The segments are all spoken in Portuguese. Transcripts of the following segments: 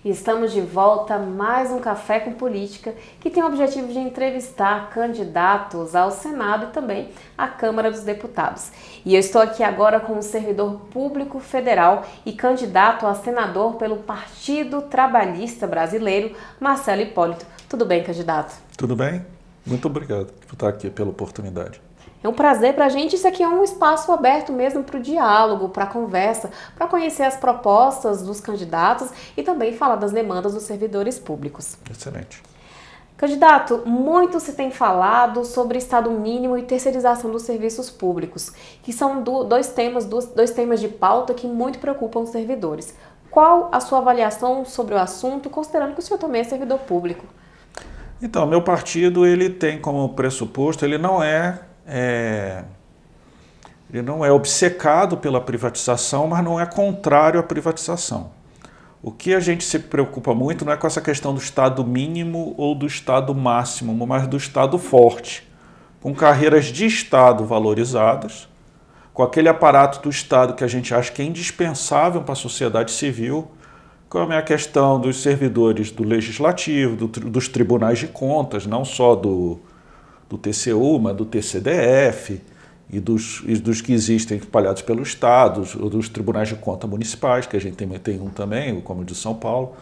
Estamos de volta a mais um Café com Política, que tem o objetivo de entrevistar candidatos ao Senado e também à Câmara dos Deputados. E eu estou aqui agora com o servidor público federal e candidato a senador pelo Partido Trabalhista Brasileiro, Marcelo Hipólito. Tudo bem, candidato? Tudo bem? Muito obrigado por estar aqui, pela oportunidade. É um prazer para a gente. Isso aqui é um espaço aberto mesmo para o diálogo, para a conversa, para conhecer as propostas dos candidatos e também falar das demandas dos servidores públicos. Excelente. Candidato, muito se tem falado sobre Estado mínimo e terceirização dos serviços públicos, que são dois temas de pauta que muito preocupam os servidores. Qual a sua avaliação sobre o assunto, considerando que o senhor também é servidor público? Então, meu partido ele tem como pressuposto, ele não é obcecado pela privatização, mas não é contrário à privatização. O que a gente se preocupa muito não é com essa questão do Estado mínimo ou do Estado máximo, mas do Estado forte, com carreiras de Estado valorizadas, com aquele aparato do Estado que a gente acha que é indispensável para a sociedade civil, como é a questão dos servidores do Legislativo, dos tribunais de contas, não só do TCU, mas do TCDF e dos que existem espalhados pelo Estado, dos tribunais de contas municipais, que a gente tem um também, como o de São Paulo.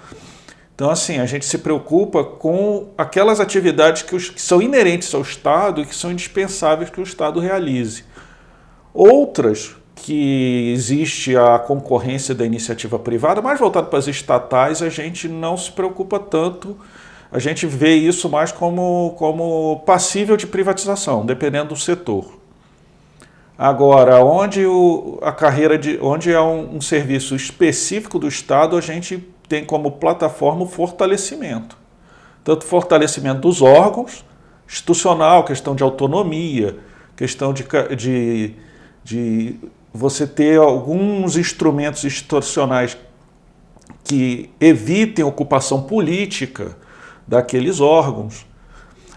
Então, assim, a gente se preocupa com aquelas atividades que são inerentes ao Estado e que são indispensáveis que o Estado realize. Outras que existe a concorrência da iniciativa privada, mais voltado para as estatais, a gente não se preocupa tanto. A gente vê isso mais como passível de privatização, dependendo do setor. Agora, onde é um serviço específico do Estado, a gente tem como plataforma o fortalecimento. Tanto fortalecimento dos órgãos, institucional, questão de autonomia, questão de você ter alguns instrumentos institucionais que evitem ocupação política daqueles órgãos,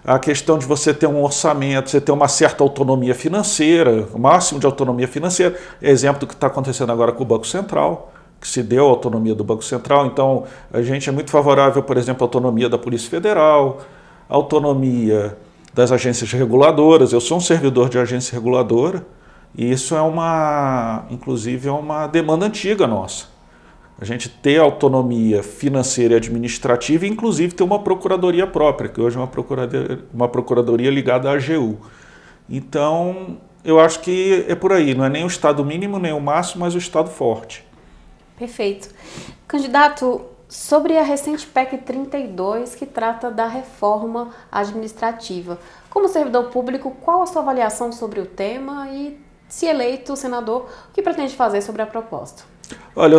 a questão de você ter um orçamento, você ter uma certa autonomia financeira, o máximo de autonomia financeira, exemplo do que está acontecendo agora com o Banco Central, que se deu a autonomia do Banco Central. Então, a gente é muito favorável, por exemplo, à autonomia da Polícia Federal, autonomia das agências reguladoras. Eu sou um servidor de agência reguladora e isso inclusive, é uma demanda antiga nossa. A gente ter autonomia financeira e administrativa e, inclusive, ter uma procuradoria própria, que hoje é uma procuradoria ligada à AGU. Então, eu acho que é por aí, não é nem o Estado mínimo, nem o máximo, mas o Estado forte. Perfeito. Candidato, sobre a recente PEC 32, que trata da reforma administrativa, como servidor público, qual a sua avaliação sobre o tema e, se eleito senador, o que pretende fazer sobre a proposta? Olha,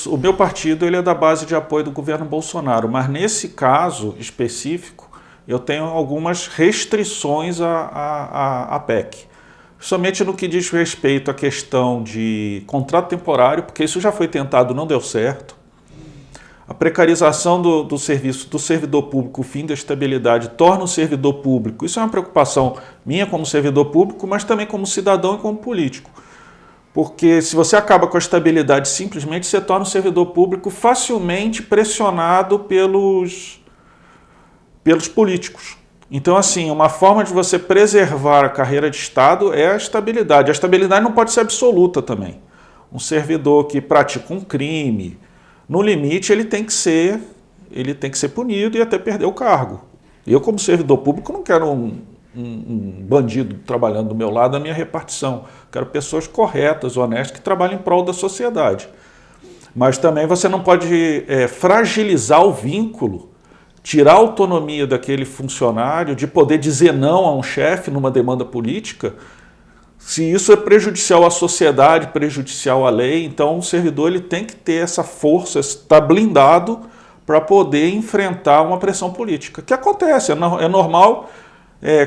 o meu partido ele é da base de apoio do governo Bolsonaro, mas nesse caso específico eu tenho algumas restrições à PEC. Somente no que diz respeito à questão de contrato temporário, porque isso já foi tentado, não deu certo. A precarização do serviço do servidor público, o fim da estabilidade, torna o servidor público. Isso é uma preocupação minha como servidor público, mas também como cidadão e como político. Porque se você acaba com a estabilidade, simplesmente você torna o servidor público facilmente pressionado pelos políticos. Então, assim, uma forma de você preservar a carreira de Estado é a estabilidade. A estabilidade não pode ser absoluta também. Um servidor que pratica um crime, no limite, ele tem que ser punido e até perder o cargo. Eu, como servidor público, não quero um bandido trabalhando do meu lado na minha repartição. Quero pessoas corretas, honestas, que trabalhem em prol da sociedade. Mas também você não pode fragilizar o vínculo, tirar a autonomia daquele funcionário de poder dizer não a um chefe numa demanda política, se isso é prejudicial à sociedade, prejudicial à lei. Então o servidor ele tem que ter essa força, estar blindado para poder enfrentar uma pressão política. Que acontece, é normal.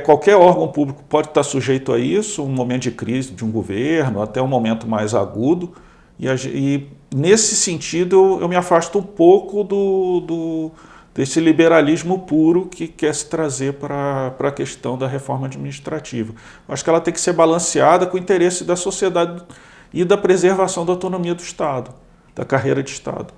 Qualquer órgão público pode estar sujeito a isso, um momento de crise de um governo, até um momento mais agudo, e nesse sentido eu me afasto um pouco desse liberalismo puro que quer se trazer para a questão da reforma administrativa. Acho que ela tem que ser balanceada com o interesse da sociedade e da preservação da autonomia do Estado, da carreira de Estado.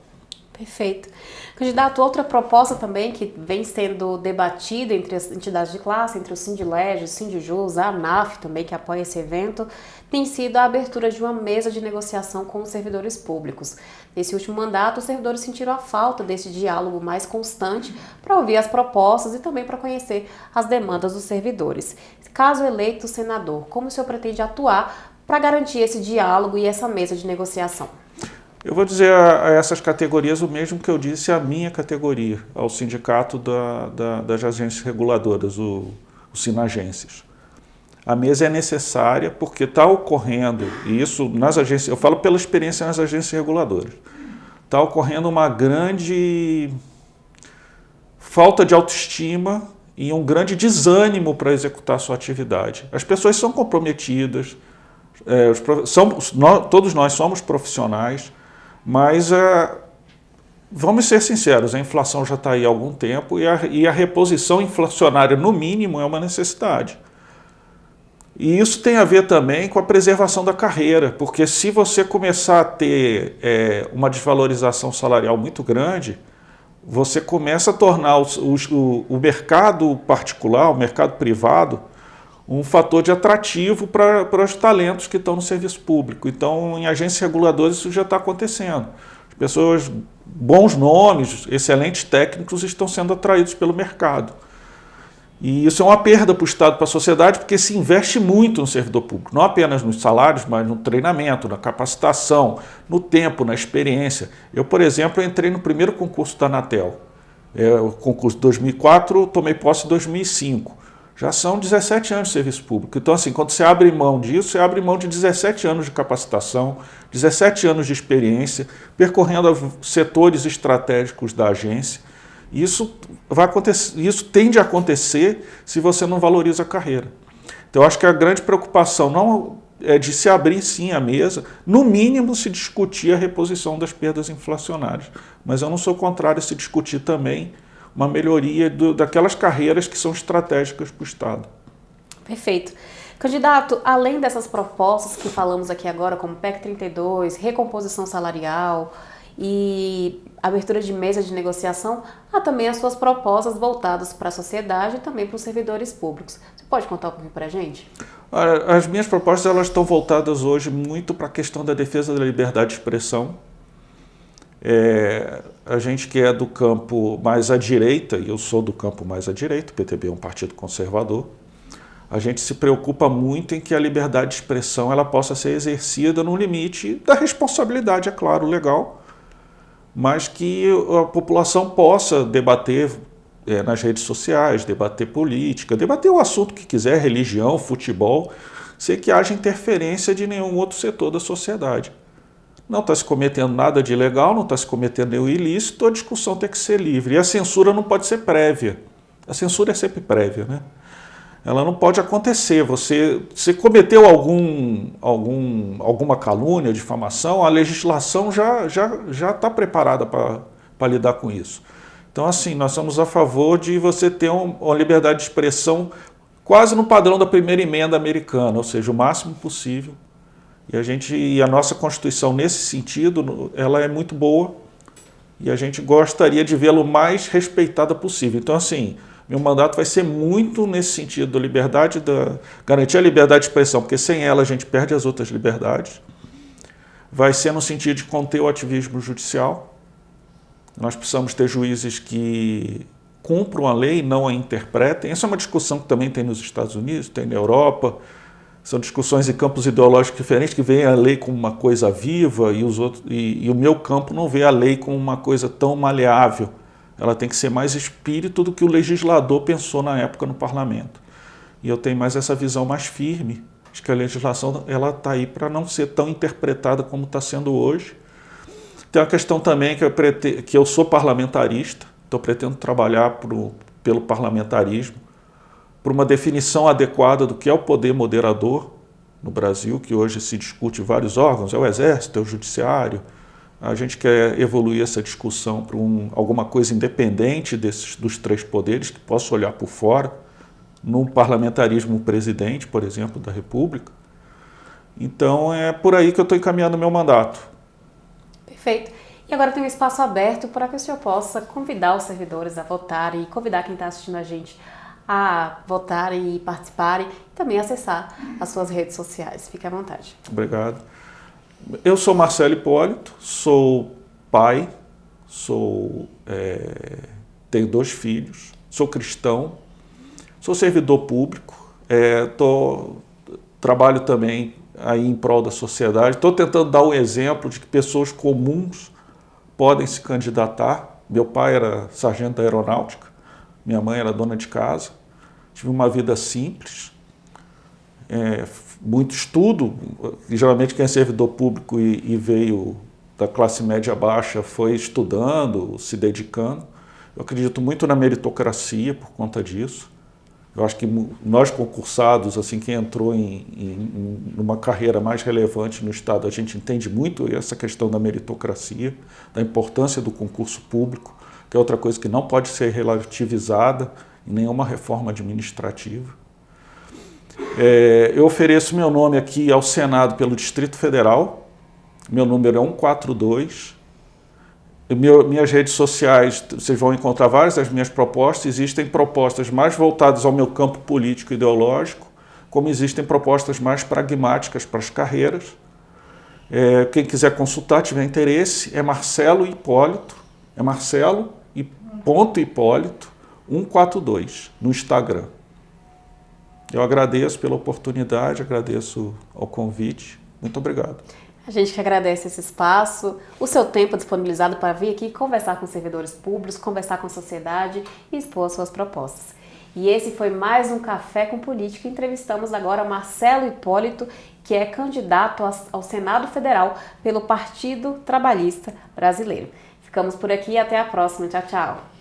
Perfeito. Candidato, outra proposta também que vem sendo debatida entre as entidades de classe, entre o Sindilege, o Sindijus, a ANAF também, que apoia esse evento, tem sido a abertura de uma mesa de negociação com os servidores públicos. Nesse último mandato, os servidores sentiram a falta desse diálogo mais constante para ouvir as propostas e também para conhecer as demandas dos servidores. Caso eleito senador, como o senhor pretende atuar para garantir esse diálogo e essa mesa de negociação? Eu vou dizer a essas categorias o mesmo que eu disse à minha categoria, ao sindicato das agências reguladoras, o Sinagências. A mesa é necessária porque está ocorrendo, e isso nas agências, eu falo pela experiência nas agências reguladoras, está ocorrendo uma grande falta de autoestima e um grande desânimo para executar a sua atividade. As pessoas são comprometidas, todos nós somos profissionais, mas vamos ser sinceros, a inflação já está aí há algum tempo e a reposição inflacionária, no mínimo, é uma necessidade. E isso tem a ver também com a preservação da carreira, porque se você começar a ter uma desvalorização salarial muito grande, você começa a tornar o mercado particular, o mercado privado, um fator de atrativo para os talentos que estão no serviço público. Então, em agências reguladoras, isso já está acontecendo. As pessoas, bons nomes, excelentes técnicos, estão sendo atraídos pelo mercado. E isso é uma perda para o Estado, para a sociedade, porque se investe muito no servidor público, não apenas nos salários, mas no treinamento, na capacitação, no tempo, na experiência. Eu, por exemplo, entrei no primeiro concurso da Anatel, o concurso de 2004, tomei posse em 2005. Já são 17 anos de serviço público. Então, assim, quando você abre mão disso, você abre mão de 17 anos de capacitação, 17 anos de experiência, percorrendo setores estratégicos da agência. Isso tende a acontecer se você não valoriza a carreira. Então, eu acho que a grande preocupação não é de se abrir, sim, a mesa, no mínimo se discutir a reposição das perdas inflacionárias. Mas eu não sou contrário a se discutir também uma melhoria daquelas carreiras que são estratégicas para o Estado. Perfeito. Candidato, além dessas propostas que falamos aqui agora, como PEC 32, recomposição salarial e abertura de mesa de negociação, há também as suas propostas voltadas para a sociedade e também para os servidores públicos. Você pode contar um pouquinho para a gente? As minhas propostas elas estão voltadas hoje muito para a questão da defesa da liberdade de expressão. A gente que é do campo mais à direita, e eu sou do campo mais à direita, o PTB é um partido conservador, a gente se preocupa muito em que a liberdade de expressão ela possa ser exercida no limite da responsabilidade, é claro, legal, mas que a população possa debater nas redes sociais, debater política, debater o assunto que quiser, religião, futebol, sem que haja interferência de nenhum outro setor da sociedade. Não está se cometendo nada de ilegal, não está se cometendo nenhum ilícito, a discussão tem que ser livre. E a censura não pode ser prévia. A censura é sempre prévia, né? Ela não pode acontecer. Você cometeu alguma calúnia, difamação, a legislação já está preparada para lidar com isso. Então, assim, nós somos a favor de você ter uma liberdade de expressão quase no padrão da primeira emenda americana, ou seja, o máximo possível. E a nossa Constituição, nesse sentido, ela é muito boa e a gente gostaria de vê-la o mais respeitada possível. Então, assim, meu mandato vai ser muito nesse sentido, garantir a liberdade de expressão, porque sem ela a gente perde as outras liberdades. Vai ser no sentido de conter o ativismo judicial. Nós precisamos ter juízes que cumpram a lei e não a interpretem. Essa é uma discussão que também tem nos Estados Unidos, tem na Europa. São discussões em campos ideológicos diferentes que veem a lei como uma coisa viva e o meu campo não vê a lei como uma coisa tão maleável. Ela tem que ser mais espírito do que o legislador pensou na época no parlamento. E eu tenho mais essa visão mais firme, de que a legislação está aí para não ser tão interpretada como está sendo hoje. Tem a questão também que eu sou parlamentarista, então pretendo trabalhar pelo parlamentarismo, por uma definição adequada do que é o poder moderador no Brasil, que hoje se discute vários órgãos, é o Exército, é o Judiciário. A gente quer evoluir essa discussão para alguma coisa independente dos três poderes, que possa olhar por fora, no parlamentarismo presidente, por exemplo, da República. Então é por aí que eu estou encaminhando o meu mandato. Perfeito. E agora tem um espaço aberto para que o senhor possa convidar os servidores a votarem e convidar quem está assistindo a gente a votarem e participarem, e também acessar as suas redes sociais. Fique à vontade. Obrigado. Eu sou Marcelo Hipólito, sou pai, tenho 2 filhos, sou cristão, sou servidor público, trabalho também aí em prol da sociedade. Estou tentando dar um exemplo de que pessoas comuns podem se candidatar. Meu pai era sargento da aeronáutica, minha mãe era dona de casa. Tive uma vida simples, muito estudo. Geralmente quem é servidor público e veio da classe média baixa foi estudando, se dedicando. Eu acredito muito na meritocracia por conta disso. Eu acho que nós concursados, assim, quem entrou numa carreira mais relevante no Estado, a gente entende muito essa questão da meritocracia, da importância do concurso público, que é outra coisa que não pode ser relativizada em nenhuma reforma administrativa. Eu ofereço meu nome aqui ao Senado pelo Distrito Federal, meu número é 142. Minhas redes sociais, vocês vão encontrar várias das minhas propostas. Existem propostas mais voltadas ao meu campo político e ideológico, como existem propostas mais pragmáticas para as carreiras. Quem quiser consultar, tiver interesse, é Marcelo Hipólito, é Marcelo e ponto Hipólito 142 no Instagram. Eu agradeço pela oportunidade, agradeço ao convite. Muito obrigado. A gente que agradece esse espaço, o seu tempo disponibilizado para vir aqui conversar com servidores públicos, conversar com a sociedade e expor as suas propostas. E esse foi mais um Café com Política. Entrevistamos agora Marcelo Hipólito, que é candidato ao Senado Federal pelo Partido Trabalhista Brasileiro. Ficamos por aqui e até a próxima. Tchau, tchau.